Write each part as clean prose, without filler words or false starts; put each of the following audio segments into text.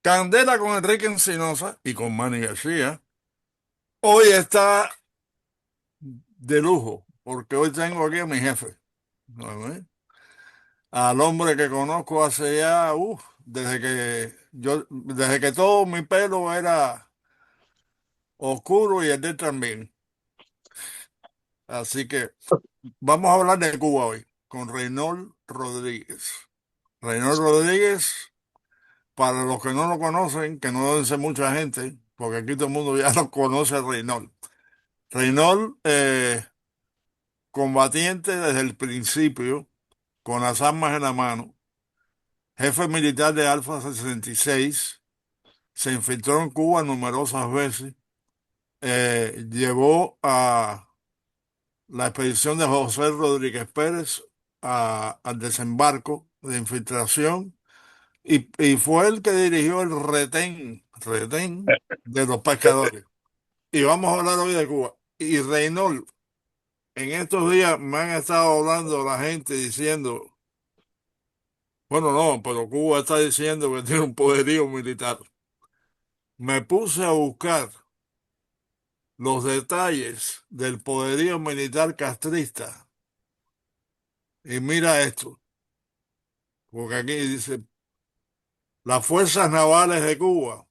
Candela con Enrique Encinosa y con Manny García. Hoy está de lujo, porque hoy tengo aquí a mi jefe, ¿no? Al hombre que conozco hace ya, desde que todo mi pelo era oscuro y el de él también. Así que vamos a hablar de Cuba hoy con Reynold Rodríguez. Reynold Rodríguez, para los que no lo conocen, que no deben ser mucha gente, porque aquí todo el mundo ya lo conoce a Reynold. Reynold, combatiente desde el principio, con las armas en la mano, jefe militar de Alfa 66, se infiltró en Cuba numerosas veces, llevó a la expedición de José Rodríguez Pérez al desembarco de infiltración y fue el que dirigió el retén de los pescadores. Y vamos a hablar hoy de Cuba. Y Reynold, en estos días me han estado hablando la gente diciendo, bueno, no, pero Cuba está diciendo que tiene un poderío militar. Me puse a buscar los detalles del poderío militar castrista y mira esto, porque aquí dice, las fuerzas navales de Cuba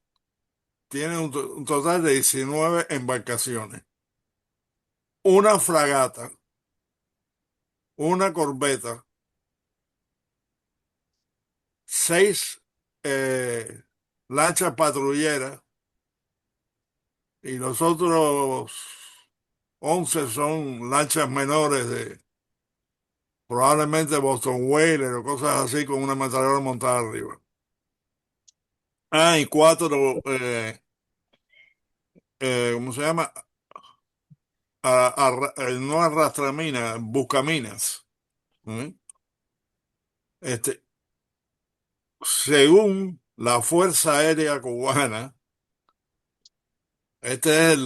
tienen un total de 19 embarcaciones, una fragata, una corbeta, seis eh, lanchas patrulleras y los otros 11 son lanchas menores de probablemente Boston Whaler o cosas así con una ametralladora montada arriba. Ah, y cuatro, ¿cómo se llama? No arrastraminas, buscaminas. ¿Eh? Este, según la Fuerza Aérea Cubana, este es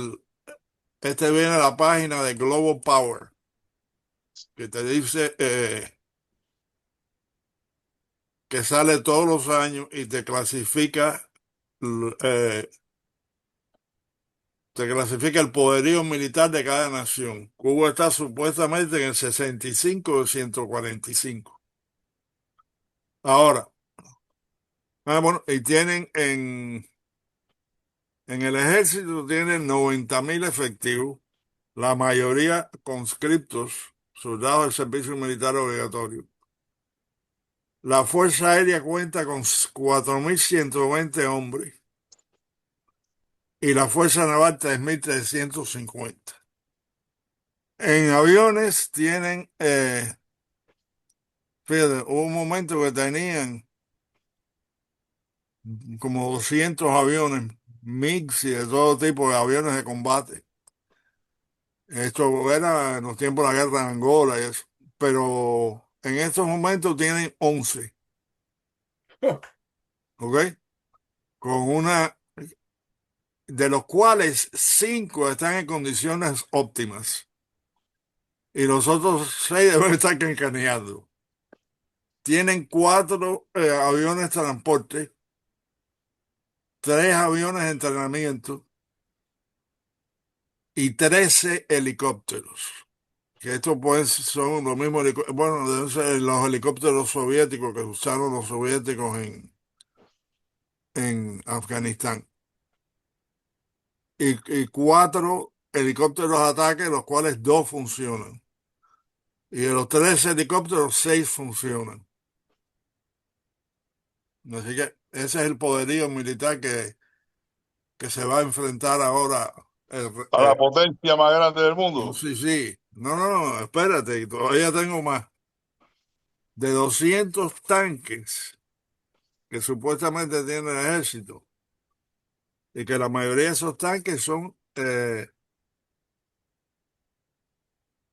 este viene a la página de Global Power, que te dice que sale todos los años y eh, te clasifica el poderío militar de cada nación. Cuba está supuestamente en el 65 de 145. Ahora, bueno, y tienen en el ejército tienen 90.000 efectivos, la mayoría conscriptos, soldados del servicio militar obligatorio. La Fuerza Aérea cuenta con 4.120 hombres y la Fuerza Naval 3.350. En aviones tienen, fíjate, hubo un momento que tenían como 200 aviones, MiGs y de todo tipo de aviones de combate. Esto era en los tiempos de la guerra de Angola y eso. Pero en estos momentos tienen 11, ¿ok? Con de los cuales 5 están en condiciones óptimas y los otros 6 deben estar cancaneando. Tienen 4 aviones de transporte, 3 aviones de entrenamiento y 13 helicópteros. Que estos pues son los mismos, bueno, deben ser los helicópteros soviéticos que usaron los soviéticos en Afganistán. Y 4 helicópteros de ataque, los cuales 2 funcionan. Y de los 13 helicópteros, 6 funcionan. Así que ese es el poderío militar que se va a enfrentar ahora. A la potencia más grande del Oh, mundo. sí, sí. No, no, no, espérate, todavía tengo más. De 200 tanques que supuestamente tiene el ejército, y que la mayoría de esos tanques son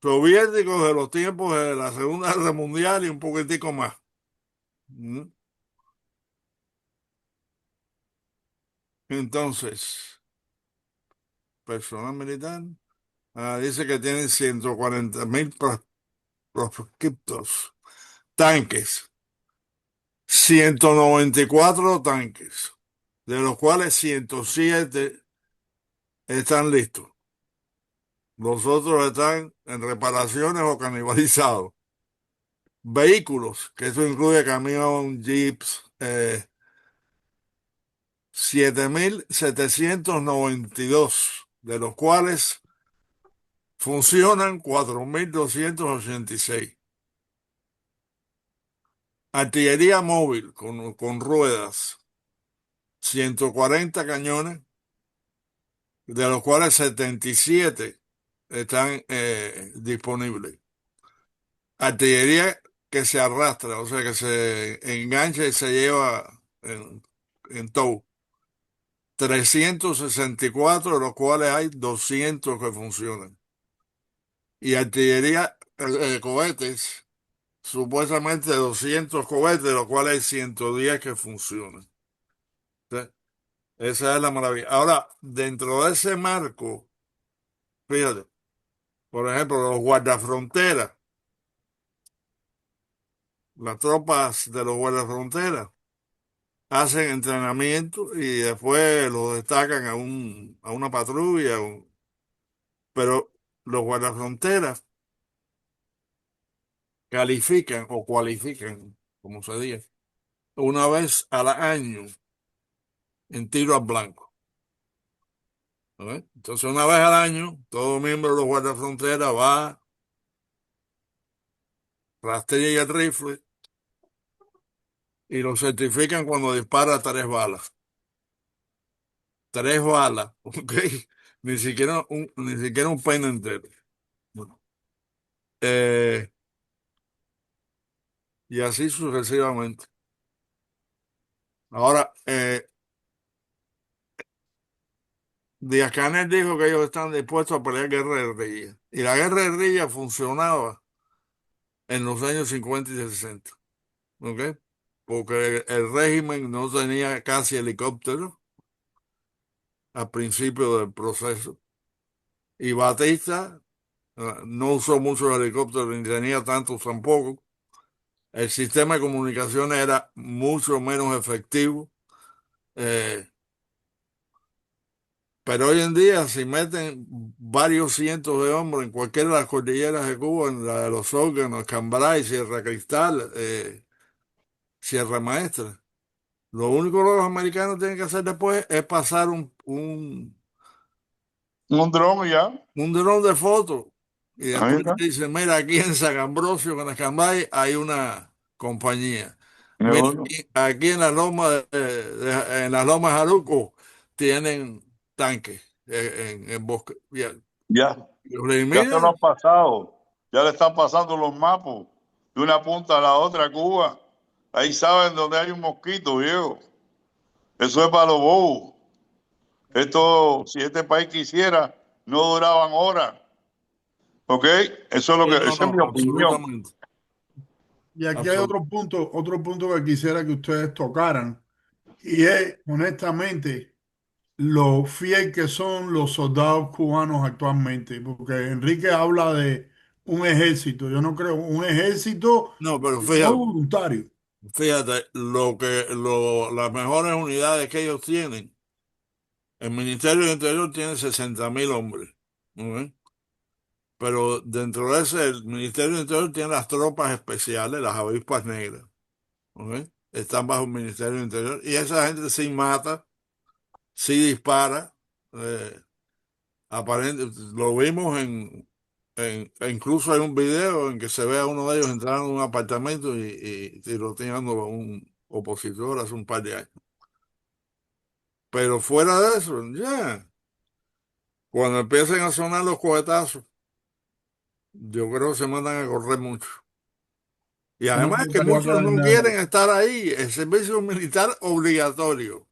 soviéticos de los tiempos de la Segunda Guerra Mundial y un poquitico más. ¿Mm? Entonces, personal militar, dice que tienen 140.000 proscriptos, tanques, 194 tanques, de los cuales 107 están listos. Los otros están en reparaciones o canibalizados. Vehículos, que eso incluye camión, jeeps, 7.792, de los cuales funcionan 4.286. Artillería móvil con ruedas, 140 cañones, de los cuales 77 están disponibles. Artillería que se arrastra, o sea, que se engancha y se lleva en tow. 364, de los cuales hay 200 que funcionan. Y artillería, cohetes, supuestamente 200 cohetes, de los cuales hay 110 que funcionan. ¿Sí? Esa es la maravilla. Ahora, dentro de ese marco, fíjate, por ejemplo, los guardafronteras, las tropas de los guardafronteras hacen entrenamiento y después los destacan a una patrulla, pero los guardafronteras califican o cualifican, como se dice, una vez al año en tiro al blanco. ¿No? Entonces, una vez al año, todo miembro de los guardafronteras va, rastrea el rifle y lo certifican cuando dispara 3 balas. 3 balas, ¿ok? Ni siquiera un peine entero. Bueno, eh, y así sucesivamente. Ahora, Díaz-Canel dijo que ellos están dispuestos a pelear guerra de guerrilla. Y la guerra de guerrilla funcionaba en los años 50 y 60, ¿ok? Porque el régimen no tenía casi helicópteros al principio del proceso. Y Batista no usó muchos helicópteros ni tenía tantos tampoco. El sistema de comunicaciones era mucho menos efectivo. eh, pero hoy en día, si meten varios cientos de hombres en cualquiera de las cordilleras de Cuba, en la de los Órganos, Cambrai, Sierra Cristal, Sierra Maestra, lo único que los americanos tienen que hacer después es pasar Un dron y ya. un dron de fotos y Ahí después está. dicen, mira, aquí en San Ambrosio, con Escambay, hay una compañía. Mira, Bueno, aquí en la loma en las lomas Jaruco tienen tanques en bosque. ya. Los Ya se lo eliminan. han pasado. Ya le están pasando los mapas de una punta a la otra Cuba. Ahí saben dónde hay un mosquito, viejo. Eso es para los bobos. Esto, si este país quisiera, no duraban horas. ¿Ok? Eso es lo Sí, que, no, esa es no, mi opinión. absolutamente. Y aquí hay Absol- otro punto que quisiera que ustedes tocaran, y es, honestamente, lo fiel que son los soldados cubanos actualmente, porque Enrique habla de un ejército, yo no creo, un ejército No, pero no fíjate, voluntario. las mejores unidades que ellos tienen, el Ministerio del Interior tiene 60.000 hombres. ¿Ok? Pero dentro de ese, el Ministerio del Interior tiene las tropas especiales, las avispas negras. ¿Ok? Están bajo el Ministerio del Interior. Y esa gente sí mata, sí dispara. eh, lo vimos incluso hay un video en que se ve a uno de ellos entrando en un apartamento y tiroteando a un opositor hace un par de años. Pero fuera de eso, ya, cuando empiecen a sonar los cohetazos, yo creo que se mandan a correr mucho. Y Y no además que podría muchos quedar no nada. quieren estar ahí, el servicio militar obligatorio.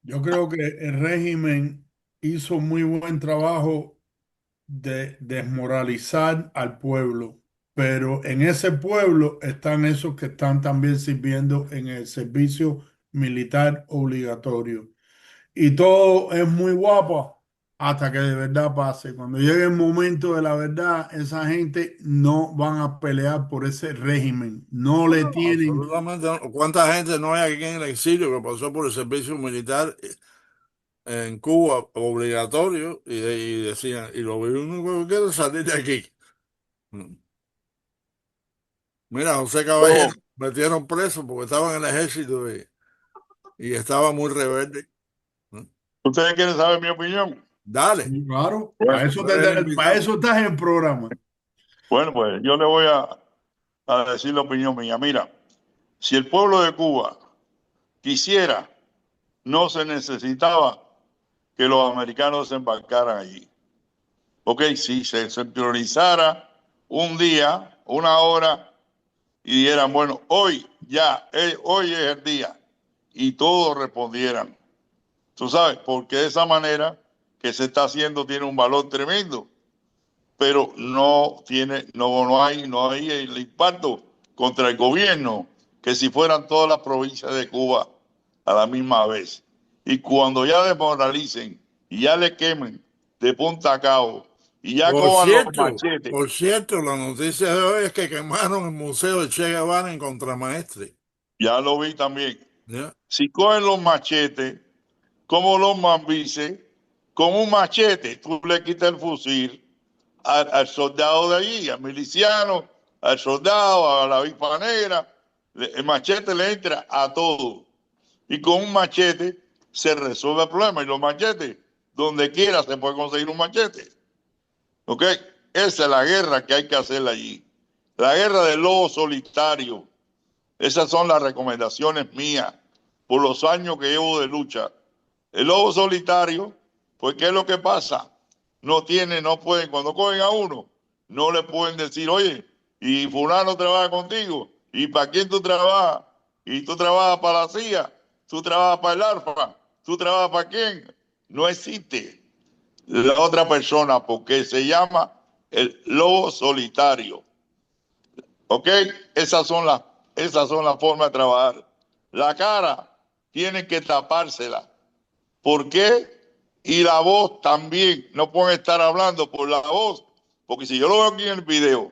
Yo creo que el régimen hizo muy buen trabajo de desmoralizar al pueblo, pero en ese pueblo están esos que están también sirviendo en el servicio militar obligatorio. Y todo es muy guapo hasta que de verdad pase. Cuando llegue el momento de la verdad, esa gente no van a pelear por ese régimen. No le No, tienen. absolutamente no. ¿Cuánta gente no hay aquí en el exilio que pasó por el servicio militar en Cuba obligatorio y decían, y lo único que quiero es salir de aquí? Mm. Mira, José Caballero Yo, metieron preso porque estaba en el ejército y estaba muy rebelde. Mm. ¿ustedes quieren saber mi opinión? Dale, Sí, claro, Bueno, tú eres el para invitado. eso estás en el programa. bueno, pues yo le voy a decir la opinión mía. Mira, si el pueblo de Cuba quisiera, no se necesitaba que los americanos se embarcaran allí. Ok, si se priorizara un día, una hora, y dijeran, bueno, hoy ya, hoy es el día, y todos respondieran. Tú sabes, porque de esa manera que se está haciendo tiene un valor tremendo, pero no hay el impacto contra el gobierno que si fueran todas las provincias de Cuba a la misma vez. Y cuando ya desmoralicen y ya le quemen de punta a cabo y ya cojan los machetes, Por cierto, la noticia de hoy es que quemaron el museo de Che Guevara en Contramaestre. ya lo vi también. ¿Ya? Si cogen los machetes, como los mambises, con un machete tú le quitas el fusil al soldado de allí, al miliciano, al soldado, a la avispa negra. El machete le entra a todo. Y con un machete se resuelve el problema. Y los machetes, donde quiera se puede conseguir un machete. ¿Ok? Esa es la guerra que hay que hacer allí. La guerra del lobo solitario. Esas son las recomendaciones mías por los años que llevo de lucha. El lobo solitario, pues ¿qué es lo que pasa? No pueden, cuando cogen a uno, no le pueden decir, oye, y fulano trabaja contigo, y para quién tú trabajas, y tú trabajas para la CIA, tú trabajas para el ARFA, tú trabajas para quién. No existe la otra persona porque se llama el lobo solitario. ¿Ok? Esas son las formas de trabajar. La cara tiene que tapársela. ¿Por qué? Y la voz también. No pueden estar hablando por la voz. Porque si yo lo veo aquí en el video,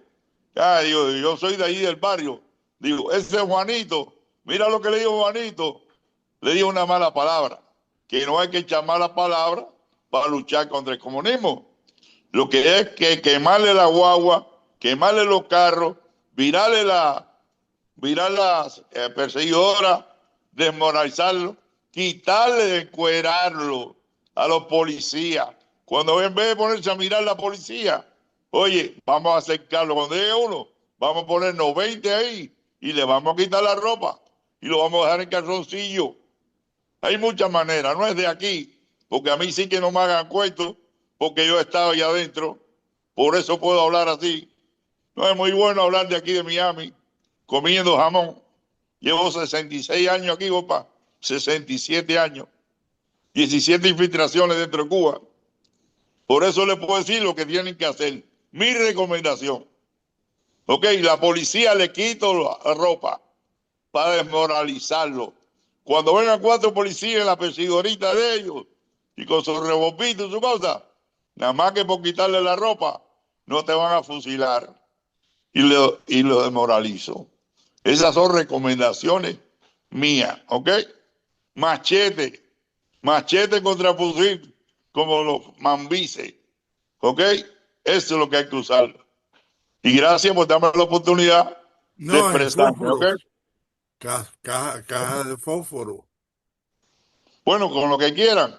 ya, digo, yo soy de ahí del barrio. Digo, ese es Juanito. Mira lo que le dijo Juanito. Le dijo una mala palabra. Que no hay que echar malas palabras para luchar contra el comunismo. Lo que es que quemarle la guagua, quemarle los carros, virarle virar las perseguidoras, desmoralizarlo, quitarle, encuerarlo a los policías. Cuando en vez de ponerse a mirar la policía, oye, vamos a acercarlo. Cuando llegue uno, vamos a ponernos 20 ahí y le vamos a quitar la ropa y lo vamos a dejar en calzoncillo. Hay muchas maneras, no es de aquí, porque a mí sí que no me hagan cuentos, porque yo he estado allá adentro, por eso puedo hablar así. No es muy bueno hablar de aquí de Miami, comiendo jamón. Llevo 66 años aquí, opa, 67 años, 17 infiltraciones dentro de Cuba. Por eso les puedo decir lo que tienen que hacer. Mi recomendación. Ok, la policía le quito la ropa para desmoralizarlo. Cuando vengan 4 policías en la persigorita de ellos y con su revólver y su cosa, nada más que por quitarle la ropa, no te van a fusilar y lo desmoralizo. Esas son recomendaciones mías, ¿ok? Machete, machete contra fusil, como los mambises, ¿ok? Eso es lo que hay que usar. Y gracias por darme la oportunidad de No, en expresarme, ¿ok? fósforos, caja de fósforo. Bueno, con lo que quieran.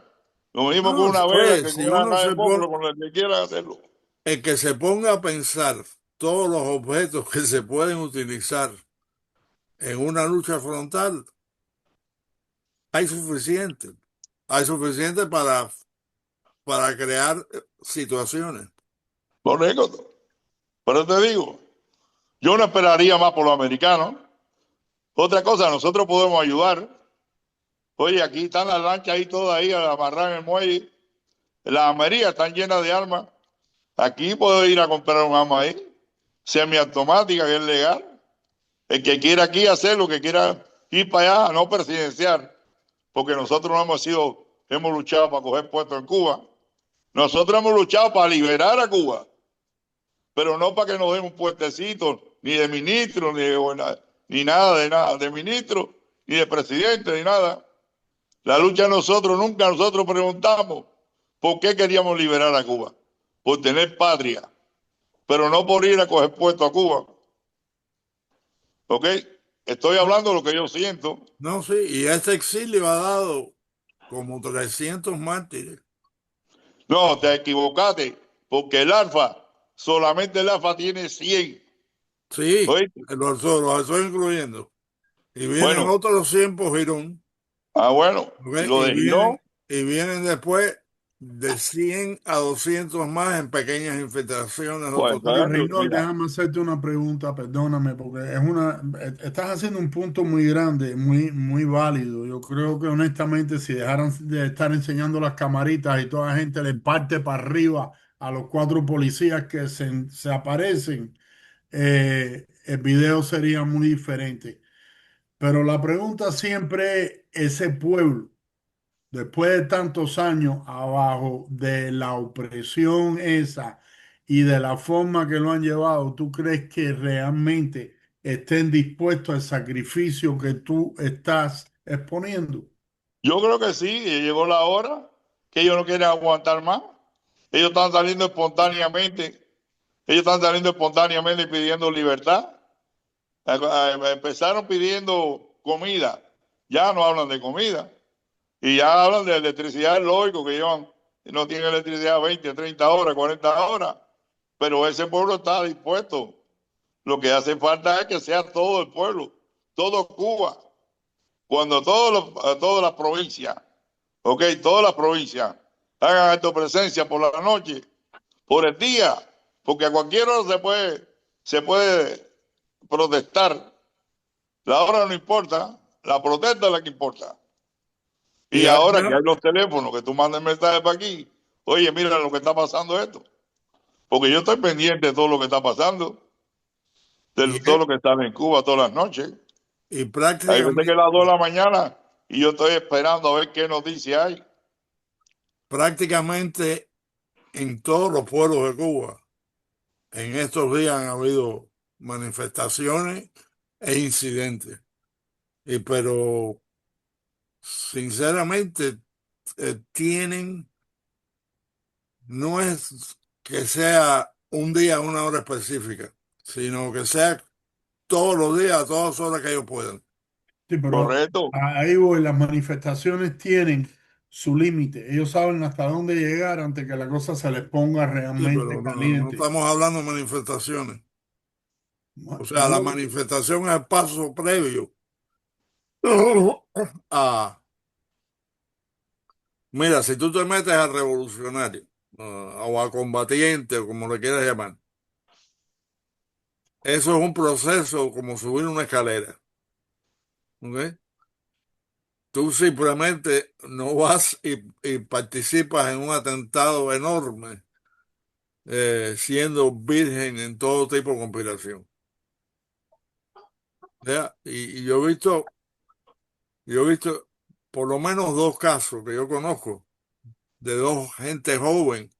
Lo mismo con No, una vela oye, que si con una uno caja de se pone, fósforo, con lo que quieran hacerlo. el que se ponga a pensar todos los objetos que se pueden utilizar en una lucha frontal, hay suficiente. Hay suficiente para crear situaciones. Correcto. Pero te digo, yo no esperaría más por los americanos. Otra cosa, nosotros podemos ayudar. Oye, aquí están las lanchas ahí todas ahí amarradas en el muelle. Las armerías están llenas de armas. Aquí puedo ir a comprar un arma ahí, semiautomática, que es legal. El que quiera aquí hacer lo que quiera ir para allá, no presidenciar, porque nosotros no hemos luchado para coger puestos en Cuba. Nosotros hemos luchado para liberar a Cuba, pero no para que nos den un puestecito, ni de ministro, ni nada de ministro, ni de presidente, ni nada. La lucha nosotros preguntamos por qué queríamos liberar a Cuba. Por tener patria, pero no por ir a coger puesto a Cuba. ¿Ok? Estoy hablando de lo que yo siento. No, sí, y este exilio ha dado como 300 mártires. No, te equivocaste, porque solamente el Alfa tiene 100. Sí, ¿Oíste? los estoy incluyendo. Y vienen Bueno, otros 100 por Girón, bueno, ¿ok? y lo de Girón, Y vienen después de 100 a 200 más en pequeñas infiltraciones de pues otros Oye, tipos. entonces, Reynold, mira, déjame hacerte una pregunta, perdóname, porque estás haciendo un punto muy grande, muy válido. Yo creo que honestamente, si dejaran de estar enseñando las camaritas y toda la gente le parte para arriba a los cuatro policías que se aparecen, el video sería muy diferente. Pero la pregunta siempre es ese pueblo. Después de tantos años abajo de la opresión esa y de la forma que lo han llevado, ¿tú crees que realmente estén dispuestos al sacrificio que tú estás exponiendo? yo creo que sí, llegó la hora que ellos no quieren aguantar más. Ellos están saliendo espontáneamente, pidiendo libertad. Empezaron pidiendo comida, ya no hablan de comida. Y ya hablan de electricidad, es lógico que llevan, no tienen electricidad 20, 30 horas, 40 horas, pero ese pueblo está dispuesto. Lo que hace falta es que sea todo el pueblo, todo Cuba, cuando todas las provincias, ok, todas las provincias hagan esto presencia por la noche, por el día, porque a cualquier hora se puede protestar. La hora no importa, la protesta es la que importa. Y Y ahora que además, hay los teléfonos, que tú mandas mensajes para aquí, oye, mira lo que está pasando esto. Porque yo estoy pendiente de todo lo que está pasando, y, de todo lo que está en Cuba todas las noches. y Hay veces que prácticamente, a las 2 de la mañana y yo estoy esperando a ver qué noticias hay. prácticamente en todos los pueblos de Cuba, en estos días han habido manifestaciones e incidentes. Pero sinceramente tienen, no es que sea un día, una hora específica, sino que sea todos los días, a todas horas que ellos puedan. Sí, pero Correcto. ahí voy, las manifestaciones tienen su límite. Ellos saben hasta dónde llegar antes que la cosa se les ponga Sí, pero realmente no caliente. estamos hablando de manifestaciones. O sea, la No, manifestación es el paso previo a, mira, si tú te metes a revolucionario o a combatiente o como le quieras llamar, eso es un proceso como subir una escalera. ¿Ok? Tú simplemente no vas y participas en un atentado enorme, siendo virgen en todo tipo de conspiración. ¿Ya? Y yo he visto por lo menos dos casos que yo conozco de dos gente joven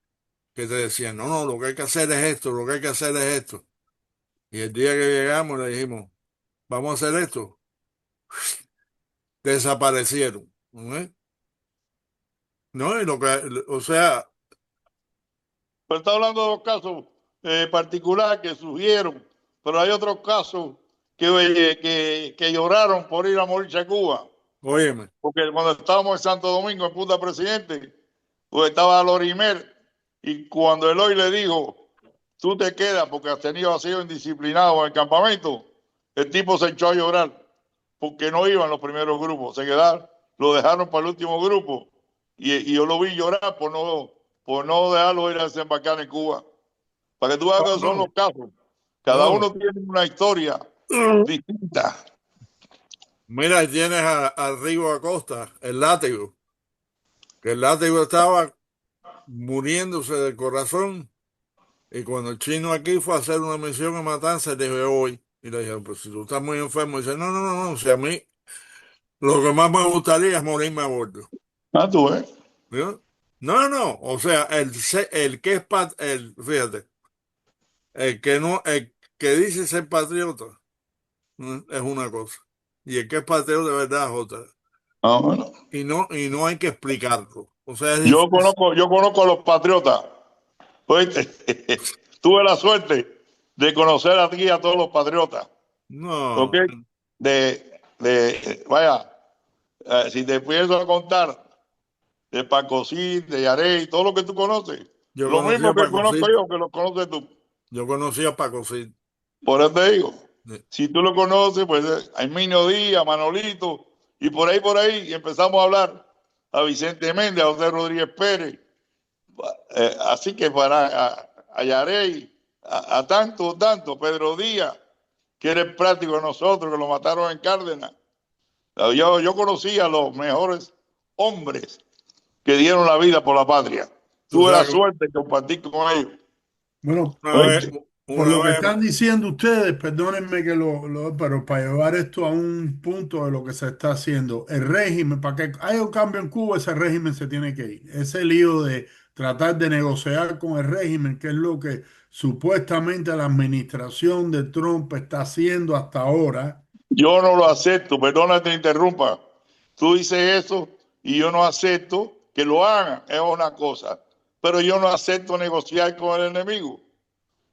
que te decían, no, no, lo que hay que hacer es esto, lo que hay que hacer es esto. Y el día que llegamos le dijimos, vamos a hacer esto, desaparecieron. ¿Ok? No, y o sea, Pero está hablando de los casos particulares que surgieron, pero hay otros casos que lloraron por ir a morirse a Cuba. óyeme, Porque cuando estábamos en Santo Domingo, en Punta Presidente, pues estaba Lorimer, y cuando Eloy le dijo, tú te quedas porque has sido indisciplinado en el campamento, el tipo se echó a llorar porque no iban los primeros grupos, se quedaron, lo dejaron para el último grupo, y yo lo vi llorar por no dejarlo ir a desembarcar en Cuba. Para que tú veas que son los no, casos. Cada no. uno tiene una historia distinta. Mira, ahí tienes a Rigo Acosta, el látigo, que el látigo estaba muriéndose del corazón y cuando el chino aquí fue a hacer una misión en Matanza, le dije, hoy. Y le dije, pues si tú estás muy enfermo, dice, no, no, no, no, si a mí lo que más me gustaría es morirme a bordo. Ah, tú ves. ¿Vio? No, no, o sea, el que es fíjate, el que no, el que dice ser patriota, es una cosa, y el que es patriota de verdad es otra, Ah, bueno. y no hay que explicarlo, o sea, es difícil. Yo conozco a los patriotas. Oíste, tuve la suerte de conocer aquí a todos los patriotas. ¿Ok? No, Vaya, si te empiezo a contar de Pacosí, de Yarey, todo lo que tú conoces, yo lo conocí mismo a que Paco conozco Cid, yo, que lo conoces tú. yo conocí a Paco Cid. Por eso te digo, si tú lo conoces, pues a Herminio Díaz, Manolito, y por ahí, y empezamos a hablar a Vicente Méndez, a José Rodríguez Pérez, así que a Yarey, tanto, Pedro Díaz, que era el práctico de nosotros, que lo mataron en Cárdenas. Yo conocí a los mejores hombres que dieron la vida por la patria. Tú Tuve la sabes que suerte de compartir con ellos. Bueno, una vez, ¿Oíste? por una lo que vez, están diciendo ustedes, perdónenme que pero para llevar esto a un punto de lo que se está haciendo, el régimen, para que haya un cambio en Cuba, ese régimen se tiene que ir. Ese lío de tratar de negociar con el régimen, que es lo que supuestamente la administración de Trump está haciendo hasta ahora. Yo no lo acepto, perdona que te interrumpa. Tú dices eso y yo no acepto que lo hagan, es una cosa. Pero yo no acepto negociar con el enemigo.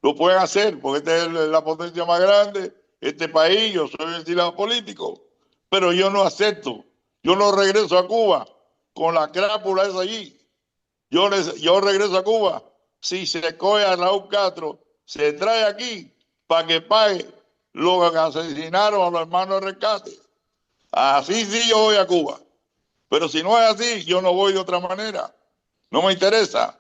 Lo pueden hacer porque esta es la potencia más grande, este país, yo soy exilado político. Pero yo no acepto. Yo no regreso a Cuba con la crápula esa allí. Yo regreso a Cuba. Si se coge a Raúl Castro, se trae aquí para que pague los que asesinaron a los hermanos de rescate. Así sí yo voy a Cuba. Pero si no es así, yo no voy de otra manera. No me interesa.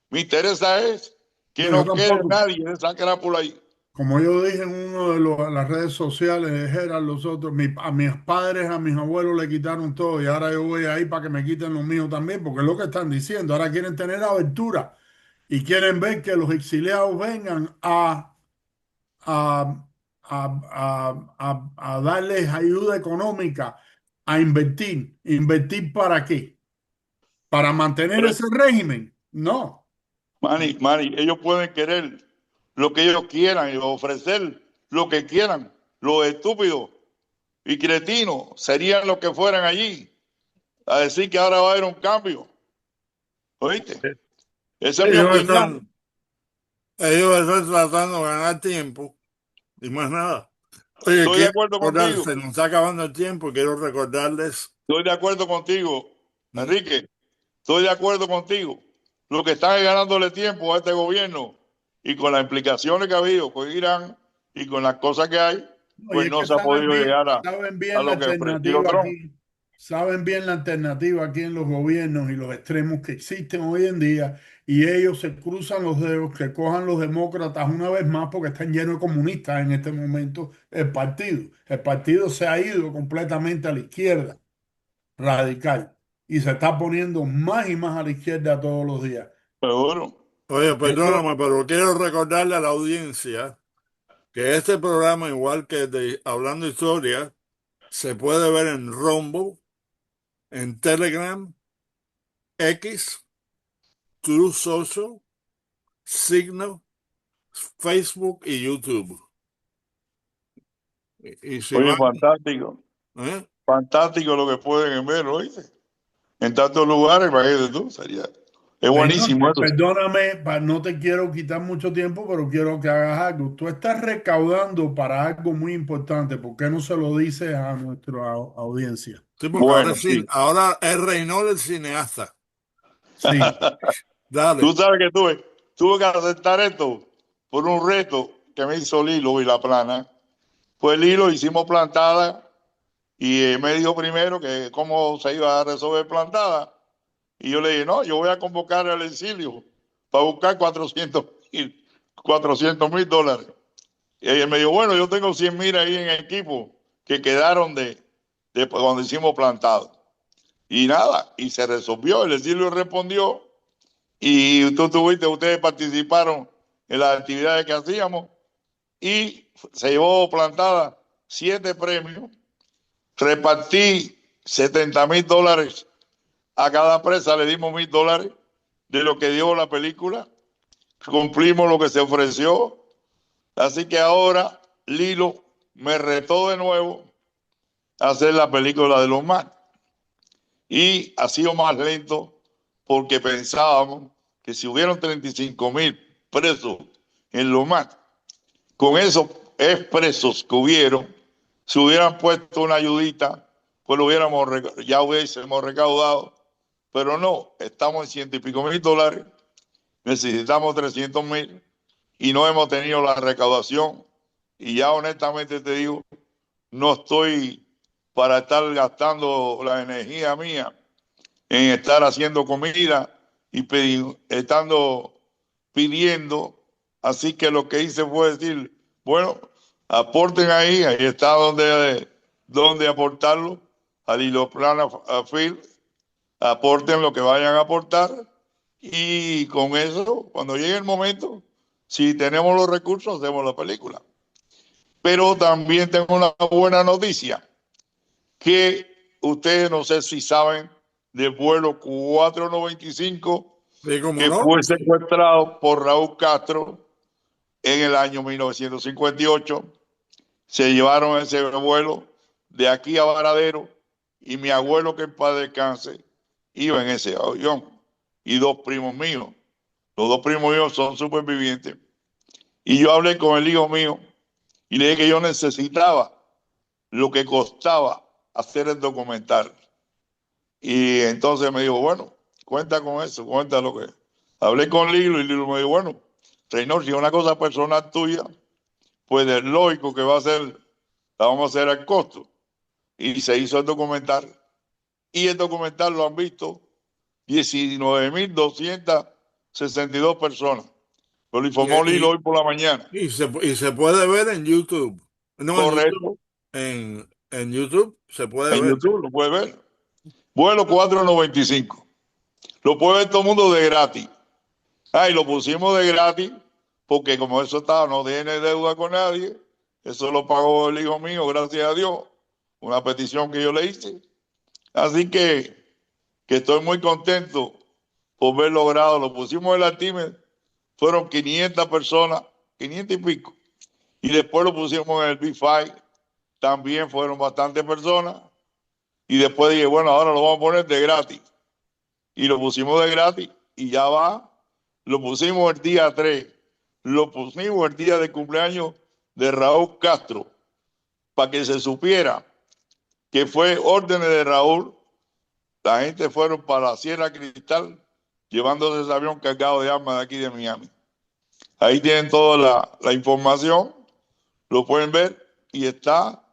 Me interesa es que No, yo no quede tampoco. nadie de esa crápula ahí. Como yo dije en uno de las redes sociales, eran los otros, a mis padres, a mis abuelos le quitaron todo y ahora yo voy ahí para que me quiten los míos también, porque es lo que están diciendo. Ahora quieren tener abertura y quieren ver que los exiliados vengan a, a darles ayuda económica, a invertir. ¿Invertir para qué? ¿Para mantener Pero, ese régimen? No. Manny, ellos pueden querer lo que ellos quieran y ofrecer lo que quieran. Los estúpidos y cretinos serían los que fueran allí a decir que ahora va a haber un cambio. ¿Oíste? Esa es mi ellos opinión. están, ellos están tratando de ganar tiempo y más nada. Oye, Estoy de quiero acuerdo recordar, contigo. se nos está acabando el tiempo y quiero recordarles. Estoy de acuerdo contigo, ¿Mm? Enrique. Estoy de acuerdo contigo. Lo que están es ganándole tiempo a este gobierno y con las implicaciones que ha habido con Irán y con las cosas que hay, Y pues es no que se ha podido llegar saben a bien la lo que ofreció alternativa Trump. aquí, saben bien la alternativa aquí en los gobiernos y los extremos que existen hoy en día, y ellos se cruzan los dedos que cojan los demócratas una vez más porque están llenos de comunistas en este momento el partido. El partido se ha ido completamente a la izquierda radical y se está poniendo más y más a la izquierda todos los días. Seguro. Oye, Eso, perdóname, pero quiero recordarle a la audiencia que este programa, igual que de Hablando Historia, se puede ver en Rumble, en Telegram, X, True Social, Signal, Facebook y YouTube. Y si Oye, van, fantástico. ¿eh? Fantástico lo que pueden ver, ¿oíste? En tantos lugares, imagínate tú, sería. Es bueno, buenísimo eso. perdóname, no te quiero quitar mucho tiempo, pero quiero que hagas algo. Tú estás recaudando para algo muy importante. ¿Por qué no se lo dices a nuestra audiencia? Sí, porque Bueno, sí. ahora es Reinhold el cineasta. Sí. Tú Dale. sabes que tuve que aceptar esto por un reto que me hizo Lilo y la plana. Pues Lilo hicimos plantada y me dijo primero que cómo se iba a resolver plantada. Y yo le dije, no, yo voy a convocar al exilio para buscar 400 mil dólares. Y él me dijo, bueno, yo tengo 100 mil ahí en equipo que quedaron de cuando hicimos plantado. Y nada, y se resolvió, el exilio respondió y tú tuviste, ustedes participaron en las actividades que hacíamos y se llevó plantada 7 premios, repartí 70 mil dólares a cada presa, le dimos $1,000 de lo que dio la película, cumplimos lo que se ofreció, así que ahora Lilo me retó de nuevo a hacer la película de los Mac. Y ha sido más lento porque pensábamos que si hubieran 35,000 presos en los Mac, con esos expresos que hubieron, si hubieran puesto una ayudita, pues ya hubiésemos recaudado, pero no, estamos en $100,000 y pico, necesitamos 300,000 y no hemos tenido la recaudación. Y ya honestamente te digo, no estoy para estar gastando la energía mía en estar haciendo comida y estando pidiendo. Así que lo que hice fue decir, bueno, aporten ahí está donde aportarlo, al Hilo Plana Field, aporten lo que vayan a aportar y con eso, cuando llegue el momento, si tenemos los recursos, hacemos la película. Pero también tengo una buena noticia, que ustedes no sé si saben del vuelo 495 ¿Y cómo que no? fue secuestrado por Raúl Castro en el año 1958. Se llevaron ese vuelo de aquí a Varadero y mi abuelo, que en paz descanse, iba en ese avión y dos primos míos. Los dos primos míos son supervivientes. Y yo hablé con el hijo mío y le dije que yo necesitaba lo que costaba hacer el documental. Y entonces me dijo, bueno, cuenta con eso, cuenta lo que. Hablé con Lilo y Lilo me dijo, bueno, Reynor, si es una cosa personal tuya, pues es lógico que la vamos a hacer al costo. Y se hizo el documental. Y el documental lo han visto 19,262 personas. Lo Y, informó Lilo y, hoy por la mañana. y se puede ver en YouTube. No, en YouTube. Correcto. En YouTube se puede En ver. YouTube lo puede ver. Vuelo 495. Lo puede ver todo el mundo de gratis. Y lo pusimos de gratis porque como eso estaba, no tiene deuda con nadie. Eso lo pagó el hijo mío, gracias a Dios. Una petición que yo le hice. Así que estoy muy contento por haber logrado. Lo pusimos en la Artimes, fueron 500 personas, 500 y pico. Y después lo pusimos en el B5, también fueron bastantes personas. Y después dije, bueno, ahora lo vamos a poner de gratis. Y lo pusimos de gratis y ya va. Lo pusimos el día 3. Lo pusimos el día de cumpleaños de Raúl Castro, para que se supiera que fue órdenes de Raúl. La gente fueron para la Sierra Cristal llevándose ese avión cargado de armas de aquí de Miami. Ahí tienen toda la información, lo pueden ver y está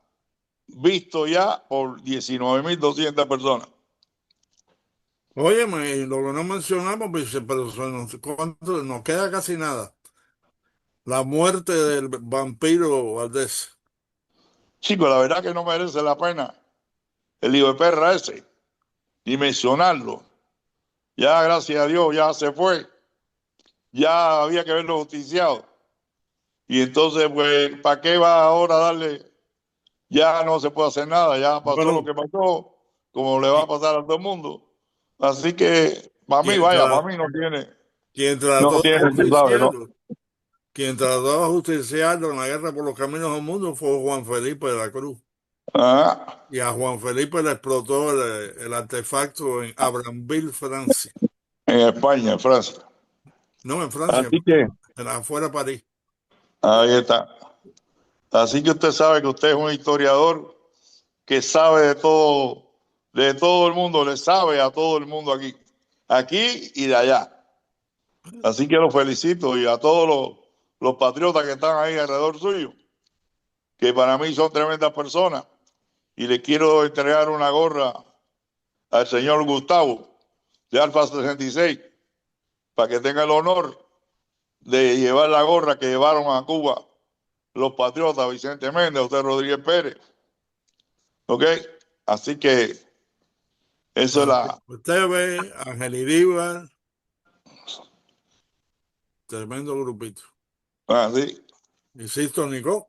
visto ya por 19,200 personas. Óyeme, y lo que no mencionamos, pues, pero nos queda casi nada. La muerte del vampiro Valdés. Chicos, la verdad que no merece la pena el hijo de perra ese, ni mencionarlo. Ya, gracias a Dios, ya se fue. Ya había que verlo justiciado. Y entonces, pues, ¿para qué va ahora a darle? Ya no se puede hacer nada, ya pasó lo Pero que pasó, como le va a qui- pasar a todo el mundo. Así que, para mí, quien, vaya, tra- para mí quien no trató de tiene, tú sabes, ¿no? justiciarlo, quien trató de justiciarlo en la guerra por los caminos del mundo fue Juan Felipe de la Cruz. Ah, Y a Juan Felipe le explotó el artefacto en Abranville, Francia. en España, en Francia. No, en Francia, Así que, en afuera de París. ahí está. Así que usted sabe que usted es un historiador que sabe de todo el mundo, le sabe a todo el mundo aquí y de allá. Así que lo felicito y a todos los patriotas que están ahí alrededor suyo, que para mí son tremendas personas. Y le quiero entregar una gorra al señor Gustavo de Alfa 66 para que tenga el honor de llevar la gorra que llevaron a Cuba los patriotas Vicente Méndez, José Rodríguez Pérez. ¿Ok? Así que eso es la. Usted ve, Ángel Iríbar, tremendo grupito. Sí. Y Sisto Nicó.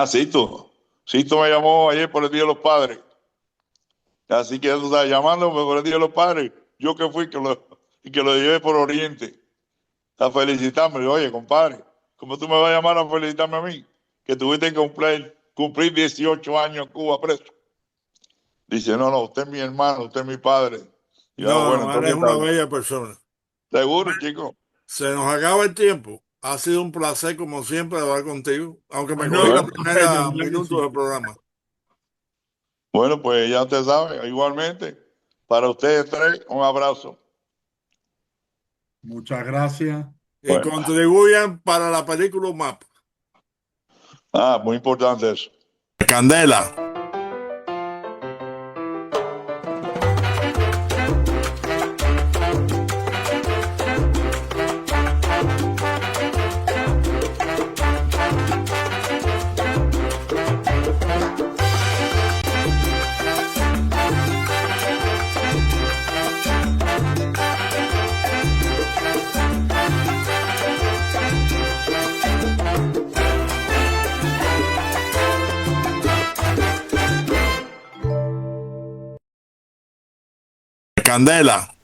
Cito. Cito me llamó ayer por el Día de los Padres. Así que tú estás llamándome por el Día de los Padres. Yo que fui que lo y que lo lleve por Oriente a felicitarme. Oye, compadre, ¿cómo tú me vas a llamar a felicitarme a mí? Que tuviste que cumplir 18 años en Cuba preso. Dice, no, usted es mi hermano, usted es mi padre. Y yo, No, bueno, no, entonces eres una está bien. bella persona. Seguro, chico. Se nos acaba el tiempo. Ha sido un placer, como siempre, hablar contigo, aunque me cogí No, la Bueno, de primera verdad que minutos sí. del programa. bueno, pues ya usted sabe, igualmente, para ustedes tres, un abrazo. Muchas gracias. Y Bueno, contribuyan para la película MAP. muy importante eso. Candela. Candela.